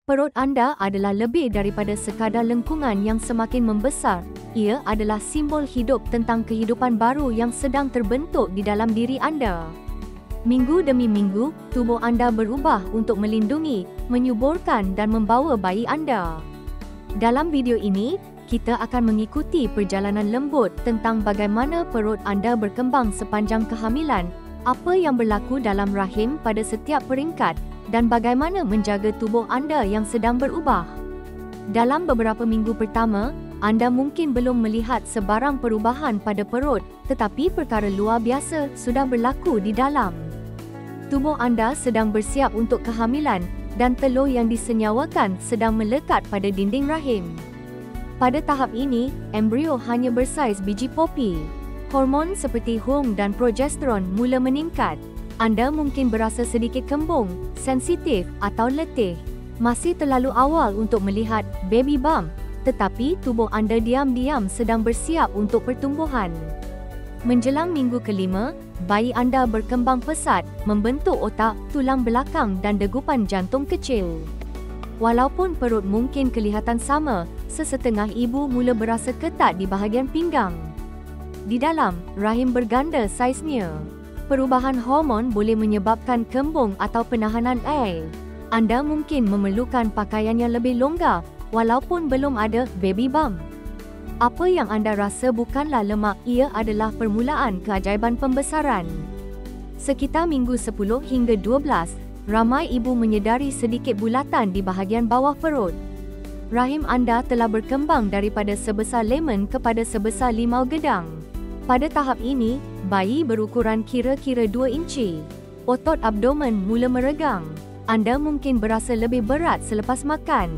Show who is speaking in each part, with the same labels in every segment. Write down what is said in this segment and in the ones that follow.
Speaker 1: Perut anda adalah lebih daripada sekadar lengkungan yang semakin membesar. Ia adalah simbol hidup tentang kehidupan baru yang sedang terbentuk di dalam diri anda. Minggu demi minggu, tubuh anda berubah untuk melindungi, menyuburkan dan membawa bayi anda. Dalam video ini, kita akan mengikuti perjalanan lembut tentang bagaimana perut anda berkembang sepanjang kehamilan, apa yang berlaku dalam rahim pada setiap peringkat, dan bagaimana menjaga tubuh anda yang sedang berubah. Dalam beberapa minggu pertama, anda mungkin belum melihat sebarang perubahan pada perut, tetapi perkara luar biasa sudah berlaku di dalam. Tubuh anda sedang bersiap untuk kehamilan, dan telur yang disenyawakan sedang melekat pada dinding rahim. Pada tahap ini, embrio hanya bersaiz biji popi. Hormon seperti HORMON dan progesteron mula meningkat. Anda mungkin berasa sedikit kembung, sensitif atau letih. Masih terlalu awal untuk melihat baby bump, tetapi tubuh anda diam-diam sedang bersiap untuk pertumbuhan. Menjelang minggu kelima, bayi anda berkembang pesat, membentuk otak, tulang belakang dan degupan jantung kecil. Walaupun perut mungkin kelihatan sama, sesetengah ibu mula berasa ketat di bahagian pinggang. Di dalam, rahim berganda saiznya. Perubahan hormon boleh menyebabkan kembung atau penahanan air. Anda mungkin memerlukan pakaian yang lebih longgar, walaupun belum ada baby bump. Apa yang anda rasa bukanlah lemak, ia adalah permulaan keajaiban pembesaran. Sekitar minggu 10 hingga 12, ramai ibu menyedari sedikit bulatan di bahagian bawah perut. Rahim anda telah berkembang daripada sebesar lemon kepada sebesar limau gedang. Pada tahap ini, bayi berukuran kira-kira 2 inci. Otot abdomen mula meregang. Anda mungkin berasa lebih berat selepas makan.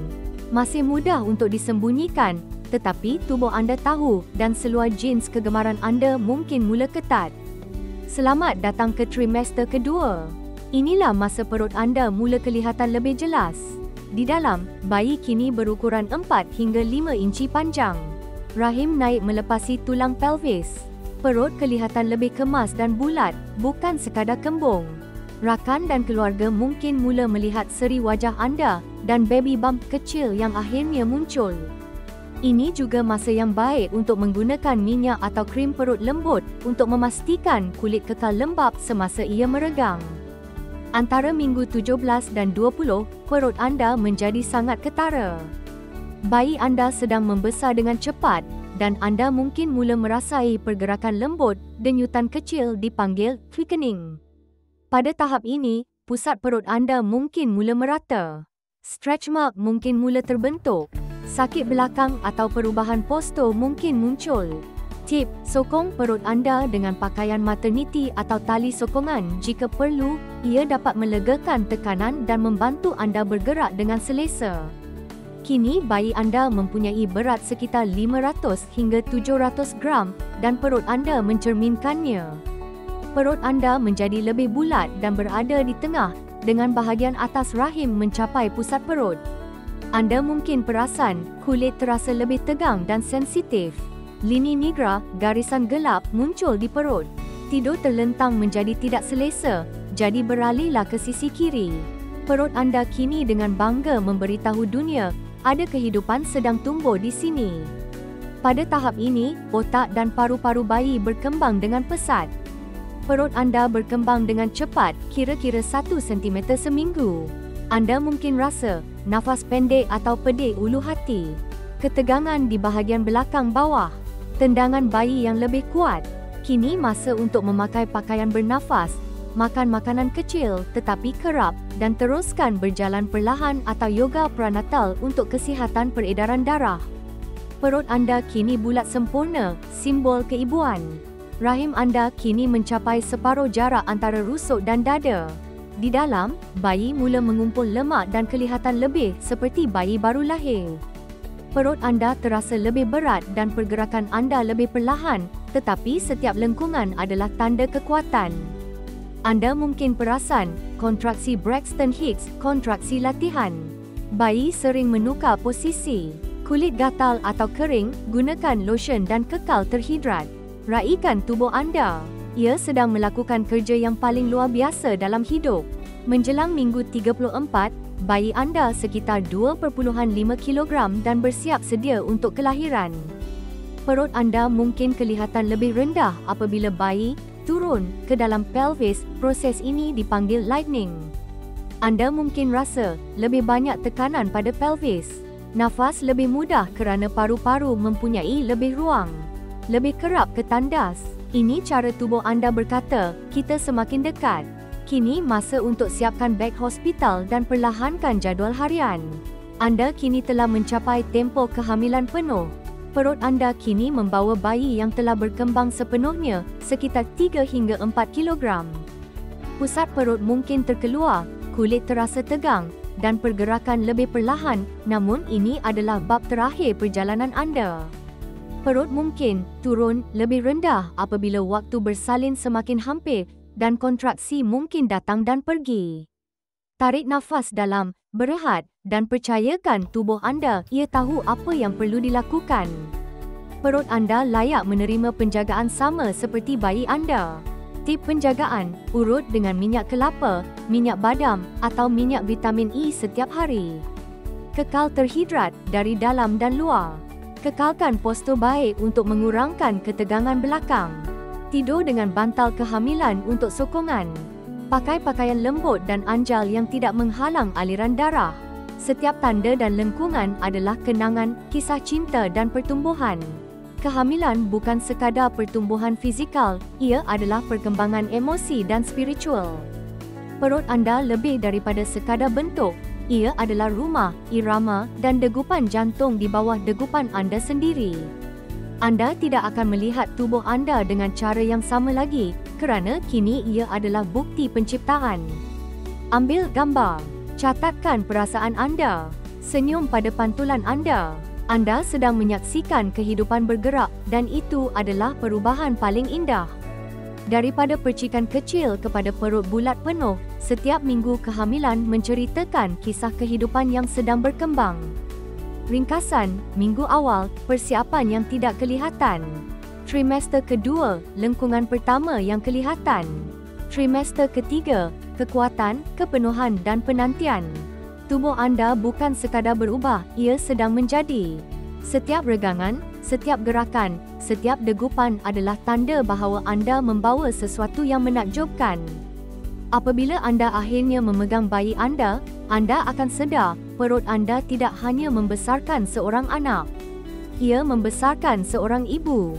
Speaker 1: Masih mudah untuk disembunyikan, tetapi tubuh anda tahu dan seluar jeans kegemaran anda mungkin mula ketat. Selamat datang ke trimester kedua. Inilah masa perut anda mula kelihatan lebih jelas. Di dalam, bayi kini berukuran 4 hingga 5 inci panjang. Rahim naik melepasi tulang pelvis. Perut kelihatan lebih kemas dan bulat, bukan sekadar kembung. Rakan dan keluarga mungkin mula melihat seri wajah anda dan baby bump kecil yang akhirnya muncul. Ini juga masa yang baik untuk menggunakan minyak atau krim perut lembut untuk memastikan kulit kekal lembap semasa ia meregang. Antara minggu 17 dan 20, perut anda menjadi sangat ketara. Bayi anda sedang membesar dengan cepat, dan anda mungkin mula merasai pergerakan lembut, denyutan kecil dipanggil quickening. Pada tahap ini, pusat perut anda mungkin mula merata. Stretch mark mungkin mula terbentuk. Sakit belakang atau perubahan postur mungkin muncul. Tip, sokong perut anda dengan pakaian maternity atau tali sokongan jika perlu, ia dapat melegakan tekanan dan membantu anda bergerak dengan selesa. Kini bayi anda mempunyai berat sekitar 500 hingga 700 gram dan perut anda mencerminkannya. Perut anda menjadi lebih bulat dan berada di tengah dengan bahagian atas rahim mencapai pusat perut. Anda mungkin perasan kulit terasa lebih tegang dan sensitif. Lini nigra, garisan gelap muncul di perut. Tidur terlentang menjadi tidak selesa, jadi beralihlah ke sisi kiri. Perut anda kini dengan bangga memberitahu dunia, ada kehidupan sedang tumbuh di sini. Pada tahap ini, otak dan paru-paru bayi berkembang dengan pesat. Perut anda berkembang dengan cepat, kira-kira 1 cm seminggu. Anda mungkin rasa nafas pendek atau pedih ulu hati, ketegangan di bahagian belakang bawah, tendangan bayi yang lebih kuat. Kini masa untuk memakai pakaian bernafas, makan makanan kecil tetapi kerap, dan teruskan berjalan perlahan atau yoga prenatal untuk kesihatan peredaran darah. Perut anda kini bulat sempurna, simbol keibuan. Rahim anda kini mencapai separuh jarak antara rusuk dan dada. Di dalam, bayi mula mengumpul lemak dan kelihatan lebih seperti bayi baru lahir. Perut anda terasa lebih berat dan pergerakan anda lebih perlahan, tetapi setiap lengkungan adalah tanda kekuatan. Anda mungkin perasan kontraksi Braxton Hicks, kontraksi latihan. Bayi sering menukar posisi. Kulit gatal atau kering, gunakan lotion dan kekal terhidrat. Raikan tubuh anda. Ia sedang melakukan kerja yang paling luar biasa dalam hidup. Menjelang minggu 34, bayi anda sekitar 2.5 kilogram dan bersiap sedia untuk kelahiran. Perut anda mungkin kelihatan lebih rendah apabila bayi turun ke dalam pelvis. Proses ini dipanggil lightening. Anda mungkin rasa lebih banyak tekanan pada pelvis. Nafas lebih mudah kerana paru-paru mempunyai lebih ruang. Lebih kerap ke tandas. Ini cara tubuh anda berkata, kita semakin dekat. Kini masa untuk siapkan beg hospital dan perlahankan jadual harian. Anda kini telah mencapai tempoh kehamilan penuh. Perut anda kini membawa bayi yang telah berkembang sepenuhnya, sekitar 3 hingga 4 kilogram. Pusat perut mungkin terkeluar, kulit terasa tegang, dan pergerakan lebih perlahan, namun ini adalah bab terakhir perjalanan anda. Perut mungkin turun lebih rendah apabila waktu bersalin semakin hampir, dan kontraksi mungkin datang dan pergi. Tarik nafas dalam, berehat, dan percayakan tubuh anda ia tahu apa yang perlu dilakukan. Perut anda layak menerima penjagaan sama seperti bayi anda. Tip penjagaan, urut dengan minyak kelapa, minyak badam, atau minyak vitamin E setiap hari. Kekal terhidrat dari dalam dan luar. Kekalkan postur baik untuk mengurangkan ketegangan belakang. Tidur dengan bantal kehamilan untuk sokongan. Pakai pakaian lembut dan anjal yang tidak menghalang aliran darah. Setiap tanda dan lengkungan adalah kenangan, kisah cinta dan pertumbuhan. Kehamilan bukan sekadar pertumbuhan fizikal, ia adalah perkembangan emosi dan spiritual. Perut anda lebih daripada sekadar bentuk, ia adalah rumah, irama dan degupan jantung di bawah degupan anda sendiri. Anda tidak akan melihat tubuh anda dengan cara yang sama lagi, kerana kini ia adalah bukti penciptaan. Ambil gambar. Catatkan perasaan anda. Senyum pada pantulan anda. Anda sedang menyaksikan kehidupan bergerak dan itu adalah perubahan paling indah. Daripada percikan kecil kepada perut bulat penuh, setiap minggu kehamilan menceritakan kisah kehidupan yang sedang berkembang. Ringkasan, minggu awal, persiapan yang tidak kelihatan. Trimester kedua, lengkungan pertama yang kelihatan. Trimester ketiga, kekuatan, kepenuhan dan penantian. Tubuh anda bukan sekadar berubah, ia sedang menjadi. Setiap regangan, setiap gerakan, setiap degupan adalah tanda bahawa anda membawa sesuatu yang menakjubkan. Apabila anda akhirnya memegang bayi anda akan sedar, perut anda tidak hanya membesarkan seorang anak. Ia membesarkan seorang ibu.